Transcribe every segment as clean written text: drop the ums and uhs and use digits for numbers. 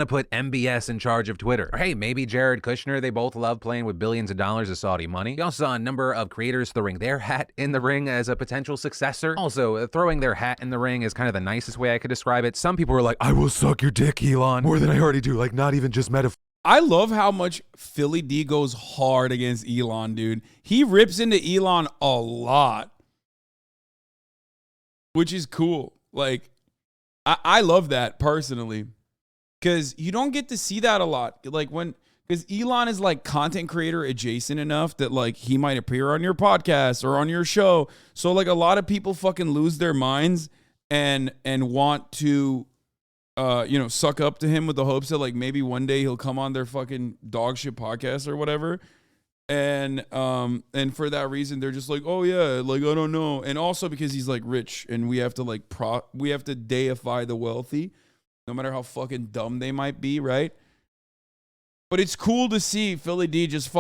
to put MBS in charge of Twitter. Or hey, maybe Jared Kushner, they both love playing with billions of dollars of Saudi money. We also saw a number of creators throwing their hat in the ring as a potential successor. Also, throwing their hat in the ring is kind of the nicest way I could describe it. Some people were like, I will suck your dick, Elon, more than I already do. Like, not even just metaphor. I love how much Philly D goes hard against Elon, dude. He rips into Elon a lot, which is cool. Like, I love that personally. Because you don't get to see that a lot. Like because Elon is like content creator adjacent enough that like he might appear on your podcast or on your show. So like a lot of people fucking lose their minds and want to, suck up to him with the hopes that like maybe one day he'll come on their fucking dog shit podcast or whatever. And for that reason, they're just like, oh yeah, like, I don't know. And also because he's like rich and we have to we have to deify the wealthy. No matter how fucking dumb they might be, right? But it's cool to see Philly D just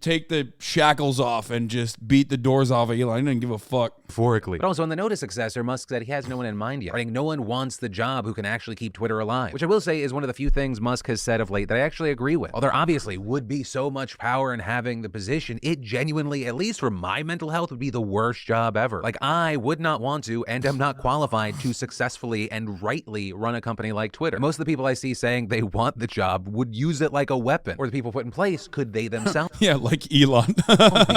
take the shackles off and just beat the doors off of Elon. He didn't give a fuck. Metaphorically. But also on the note of successor, Musk said he has no one in mind yet. Writing, no one wants the job who can actually keep Twitter alive. Which I will say is one of the few things Musk has said of late that I actually agree with. While there obviously would be so much power in having the position, it genuinely, at least for my mental health, would be the worst job ever. Like, I would not want to and am not qualified to successfully and rightly run a company like Twitter. Most of the people I see saying they want the job would use it like a weapon. Or the people put in place, could they themselves yeah, like Elon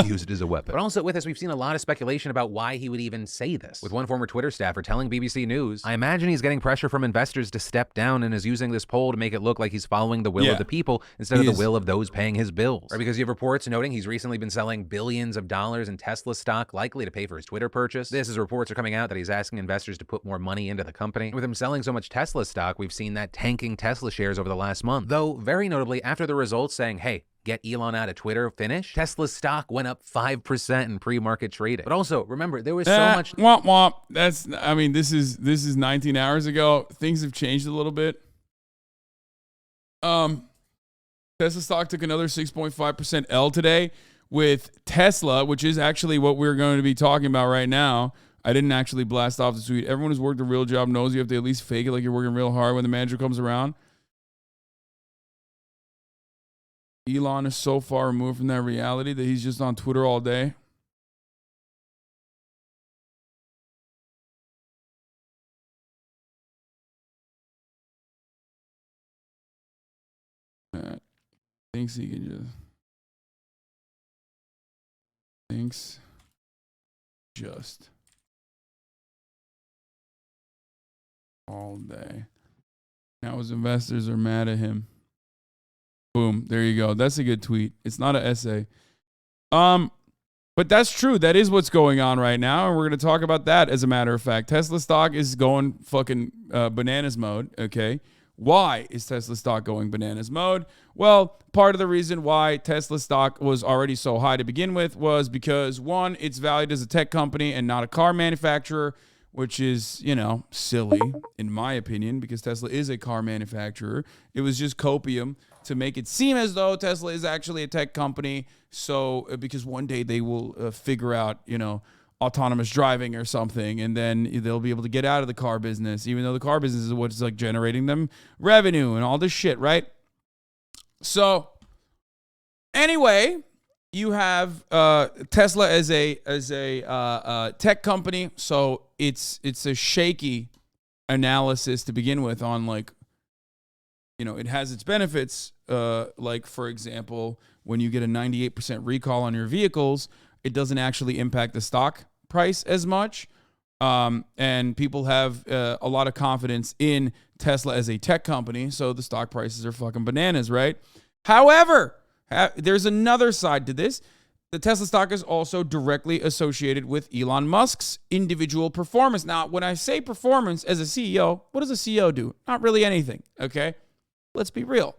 use it as a weapon? But also with this, we've seen a lot of speculation about why he would even say this. With one former Twitter staffer telling BBC News, I imagine he's getting pressure from investors to step down and is using this poll to make it look like he's following the will of the people instead of the will of those paying his bills. Right, because you have reports noting he's recently been selling billions of dollars in Tesla stock, likely to pay for his Twitter purchase. This is reports are coming out that he's asking investors to put more money into the company. With him selling so much Tesla stock, we've seen that tanking Tesla shares over the last month. Though, very notably, after the results saying, hey, get Elon out of Twitter finish, Tesla's stock went up 5% in pre-market trading. But also, remember, there was so much... Womp womp. This is 19 hours ago. Things have changed a little bit. Tesla stock took another 6.5% L today with Tesla, which is actually what we're going to be talking about right now. I didn't actually blast off the tweet. Everyone who's worked a real job knows you have to at least fake it like you're working real hard when the manager comes around. Elon is so far removed from that reality that he's just on Twitter all day. Thinks he can just... Thinks just all day. Now his investors are mad at him. Boom. There you go. That's a good tweet. It's not an essay. But that's true. That is what's going on right now. And we're going to talk about that as a matter of fact. Tesla stock is going fucking bananas mode. Okay. Why is Tesla stock going bananas mode? Well, part of the reason why Tesla stock was already so high to begin with was because, one, it's valued as a tech company and not a car manufacturer, which is, silly in my opinion, because Tesla is a car manufacturer. It was just copium to make it seem as though Tesla is actually a tech company. So, because one day they will figure out, autonomous driving or something, and then they'll be able to get out of the car business, even though the car business is what's like generating them revenue and all this shit, right? So, anyway, you have Tesla as a tech company, so it's a shaky analysis to begin with on like, it has its benefits. Like for example, when you get a 98% recall on your vehicles, it doesn't actually impact the stock price as much. And people have a lot of confidence in Tesla as a tech company, so the stock prices are fucking bananas, right? However, there's another side to this. The Tesla stock is also directly associated with Elon Musk's individual performance. Now, when I say performance as a CEO, what does a CEO do? Not really anything, okay? Let's be real.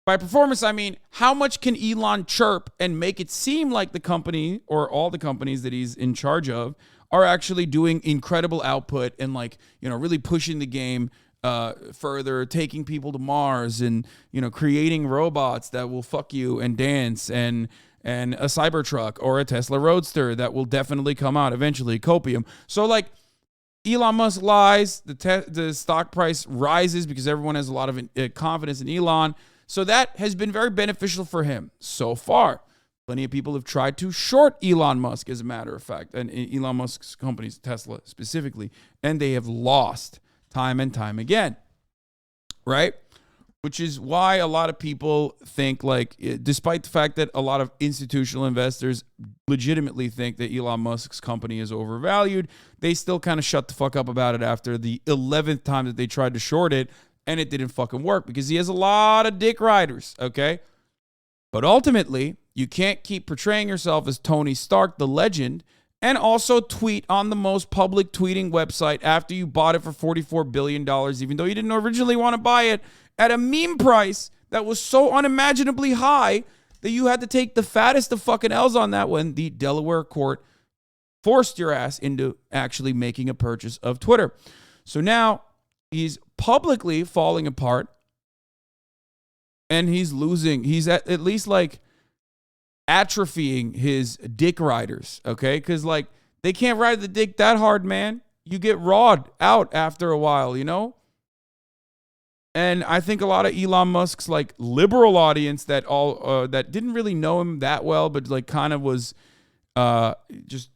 By performance, I mean, how much can Elon chirp and make it seem like the company or all the companies that he's in charge of are actually doing incredible output and really pushing the game further, taking people to Mars and, creating robots that will fuck you and dance and a Cybertruck or a Tesla Roadster that will definitely come out eventually, copium. So Elon Musk lies, the stock price rises because everyone has a lot of confidence in Elon. So that has been very beneficial for him so far. Plenty of people have tried to short Elon Musk, as a matter of fact, and Elon Musk's companies, Tesla specifically, and they have lost time and time again, right? Which is why a lot of people think, like, despite the fact that a lot of institutional investors legitimately think that Elon Musk's company is overvalued, they still kind of shut the fuck up about it after the 11th time that they tried to short it, and it didn't fucking work because he has a lot of dick riders, okay? But ultimately, you can't keep portraying yourself as Tony Stark, the legend, and also tweet on the most public tweeting website after you bought it for $44 billion, even though you didn't originally want to buy it, at a meme price that was so unimaginably high that you had to take the fattest of fucking L's on that when the Delaware court forced your ass into actually making a purchase of Twitter. So now he's publicly falling apart and he's losing. He's at least like atrophying his dick riders, okay? Because like they can't ride the dick that hard, man. You get rawed out after a while, you know? And I think a lot of Elon Musk's like liberal audience that that didn't really know him that well, but like kind of was just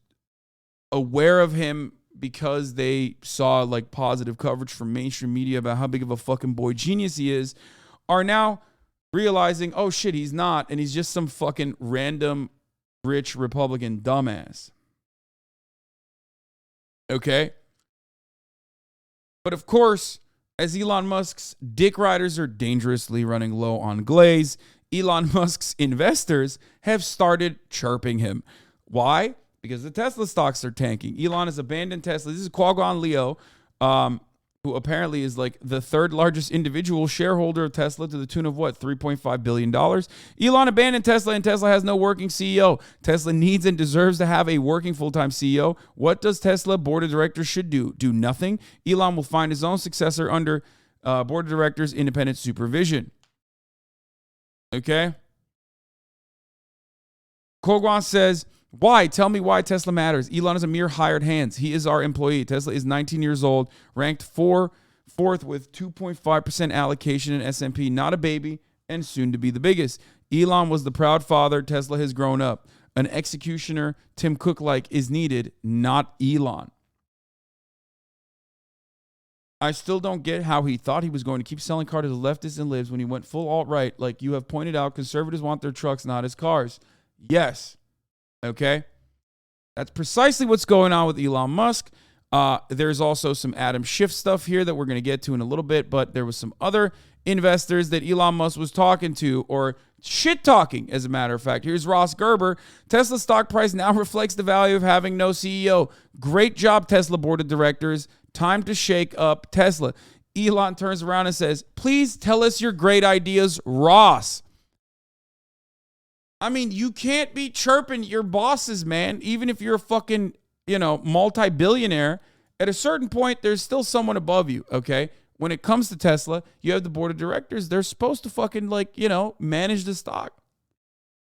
aware of him because they saw like positive coverage from mainstream media about how big of a fucking boy genius he is, are now realizing, oh shit, he's not, and he's just some fucking random rich Republican dumbass. Okay? But of course, as Elon Musk's dick riders are dangerously running low on glaze, Elon Musk's investors have started chirping him. Why? Because the Tesla stocks are tanking. Elon has abandoned Tesla. This is Quaggon Leo, who apparently is like the third largest individual shareholder of Tesla to the tune of what, $3.5 billion. Elon abandoned Tesla and Tesla has no working CEO. Tesla needs and deserves to have a working full-time CEO. What does Tesla board of directors should do? Do nothing. Elon will find his own successor under board of directors independent supervision. Okay? Quaggon says, why? Tell me why Tesla matters. Elon is a mere hired hand. He is our employee. Tesla is 19 years old, ranked fourth with 2.5% allocation in S&P. Not a baby, and soon to be the biggest. Elon was the proud father. Tesla has grown up. An executioner, Tim Cook-like, is needed, not Elon. I still don't get how he thought he was going to keep selling cars to the leftists and libs when he went full alt-right. Like you have pointed out, conservatives want their trucks, not his cars. Yes. Okay, that's precisely what's going on with Elon Musk. There's also some Adam Schiff stuff here that we're going to get to in a little bit, but there was some other investors that Elon Musk was talking to, or shit-talking, as a matter of fact. Here's Ross Gerber. Tesla stock price now reflects the value of having no CEO. Great job, Tesla board of directors. Time to shake up Tesla. Elon turns around and says, please tell us your great ideas, Ross. I mean, you can't be chirping your bosses, man. Even if you're a fucking, multi-billionaire, at a certain point, there's still someone above you, okay? When it comes to Tesla, you have the board of directors. They're supposed to fucking, manage the stock.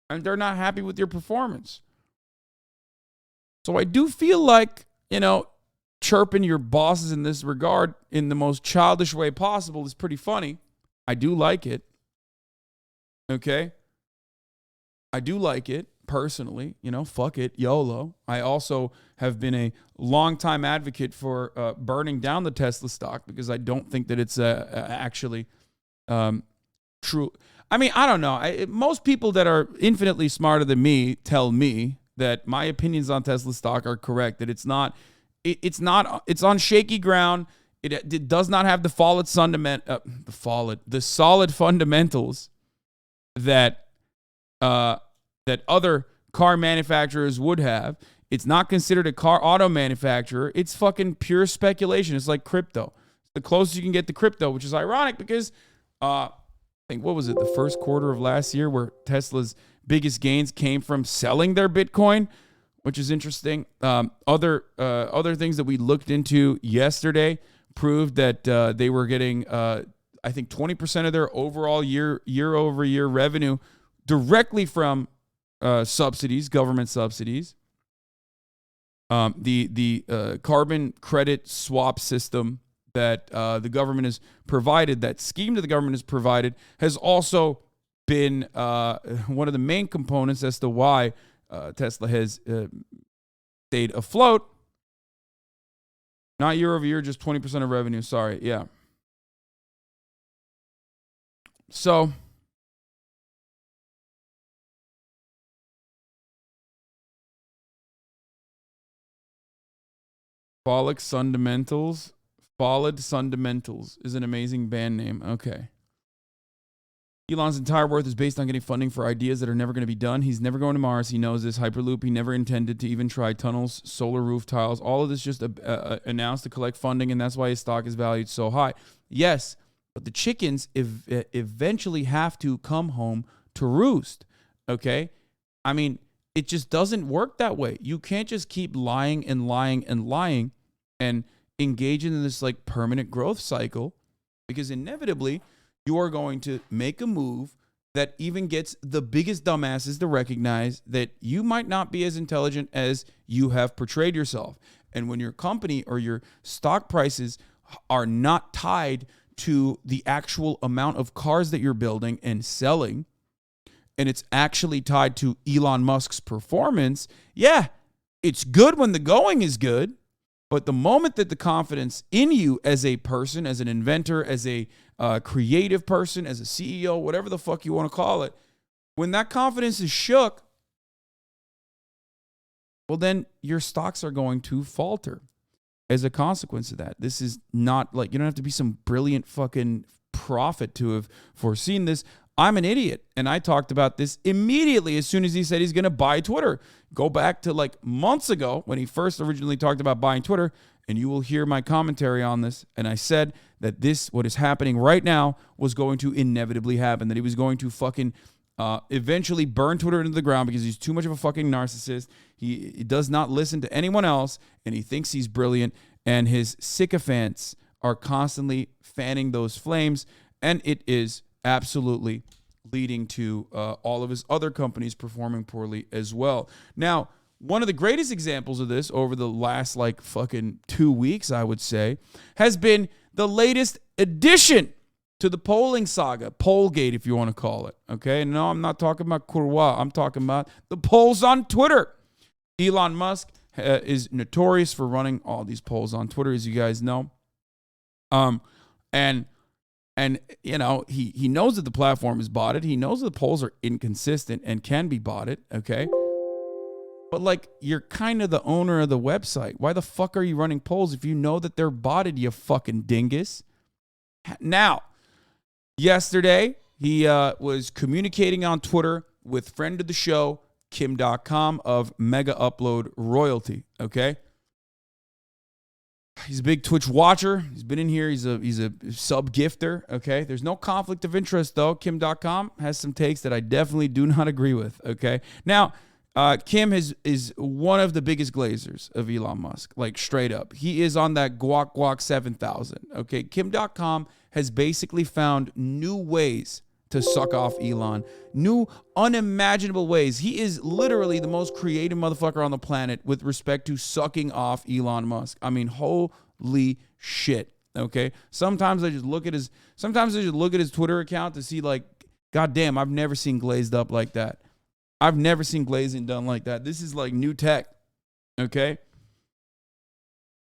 And they're not happy with your performance. So I do feel like, chirping your bosses in this regard in the most childish way possible is pretty funny. I do like it. Okay? I do like it personally, fuck it, YOLO. I also have been a longtime advocate for burning down the Tesla stock because I don't think that it's actually true. I mean, I don't know. Most people that are infinitely smarter than me tell me that my opinions on Tesla stock are correct, that it's on shaky ground. It does not have the solid fundamentals that that other car manufacturers would have. It's not considered a auto manufacturer. It's fucking pure speculation. It's like crypto. It's the closest you can get to crypto, which is ironic because I think, what was it, the first quarter of last year where Tesla's biggest gains came from selling their Bitcoin, which is interesting. Other things that we looked into yesterday proved that they were getting, I think, 20% of their overall year-over-year revenue directly from subsidies, government subsidies. The carbon credit swap system that the government has provided, that scheme that the government has provided, has also been one of the main components as to why Tesla has stayed afloat. Not year over year, just 20% of revenue. Sorry, yeah. So Follid Fundamentals is an amazing band name. Okay. Elon's entire worth is based on getting funding for ideas that are never going to be done. He's never going to Mars. He knows this. Hyperloop, he never intended to even try tunnels, solar roof tiles. All of this just announced to collect funding, and that's why his stock is valued so high. Yes, but the chickens eventually have to come home to roost, okay? I mean, it just doesn't work that way. You can't just keep lying and lying and lying and engage in this like permanent growth cycle, because inevitably you are going to make a move that even gets the biggest dumbasses to recognize that you might not be as intelligent as you have portrayed yourself. And when your company or your stock prices are not tied to the actual amount of cars that you're building and selling, and it's actually tied to Elon Musk's performance, yeah, it's good when the going is good. But the moment that the confidence in you as a person, as an inventor, as a creative person, as a CEO, whatever the fuck you want to call it, when that confidence is shook, well, then your stocks are going to falter as a consequence of that. This is not like, you don't have to be some brilliant fucking prophet to have foreseen this. I'm an idiot, and I talked about this immediately as soon as he said he's going to buy Twitter. Go back to like months ago when he first originally talked about buying Twitter, and you will hear my commentary on this. And I said that this, what is happening right now, was going to inevitably happen, that he was going to fucking eventually burn Twitter into the ground because he's too much of a fucking narcissist. He does not listen to anyone else, and he thinks he's brilliant, and his sycophants are constantly fanning those flames, and it is absolutely leading to all of his other companies performing poorly as well. Now, one of the greatest examples of this over the last like fucking 2 weeks, I would say, has been the latest addition to the polling saga, Pollgate, if you want to call it. Okay, no, I'm not talking about Courroix. I'm talking about the polls on Twitter. Elon Musk is notorious for running all these polls on Twitter, as you guys know. And you know, he knows that the platform is botted. He knows that the polls are inconsistent and can be botted, okay? But like, you're kind of the owner of the website. Why the fuck are you running polls if you know that they're botted, you fucking dingus? Now, yesterday, he was communicating on Twitter with friend of the show, Kim.com of Mega Upload Royalty, okay? He's a big Twitch watcher. He's been in here. He's a sub gifter. Okay. There's no conflict of interest though. Kim.com has some takes that I definitely do not agree with. Okay. Now, Kim is one of the biggest glazers of Elon Musk, like straight up. He is on that guac 7,000. Okay. Kim.com has basically found new ways to suck off Elon, new unimaginable ways. He is literally the most creative motherfucker on the planet with respect to sucking off Elon Musk. I mean, holy shit. Okay. Sometimes I just look at his Twitter account to see like, God damn, I've never seen glazed up like that. I've never seen glazing done like that. This is like new tech. Okay.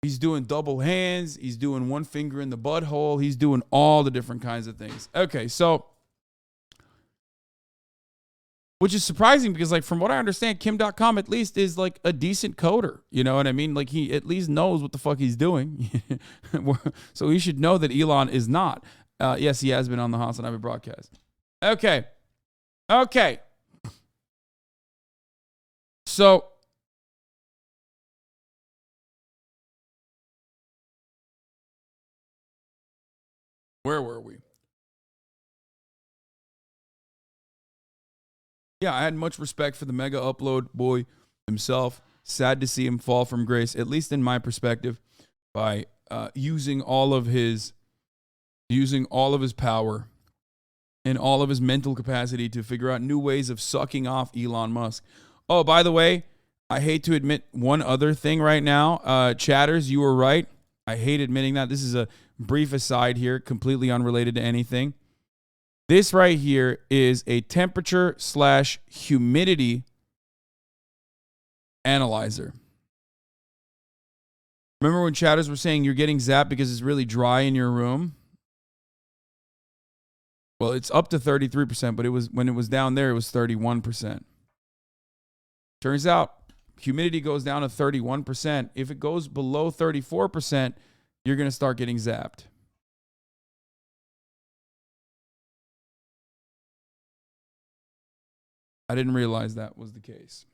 He's doing double hands. He's doing one finger in the butthole. He's doing all the different kinds of things. Okay. So, which is surprising because, like, from what I understand, Kim.com at least is like a decent coder. You know what I mean? Like, he at least knows what the fuck he's doing. So he should know that Elon is not. Yes, he has been on the HasanAbi broadcast. Okay. So, where were we? Yeah, I had much respect for the Mega Upload boy himself. Sad to see him fall from grace, at least in my perspective, by using all of his power and all of his mental capacity to figure out new ways of sucking off Elon Musk. Oh, by the way, I hate to admit one other thing right now. Chatters, you were right. I hate admitting that. This is a brief aside here, completely unrelated to anything. This right here is a temperature/humidity analyzer. Remember when chatters were saying you're getting zapped because it's really dry in your room? Well, it's up to 33%, but when it was down there, it was 31%. Turns out humidity goes down to 31%. If it goes below 34%, you're going to start getting zapped. I didn't realize that was the case.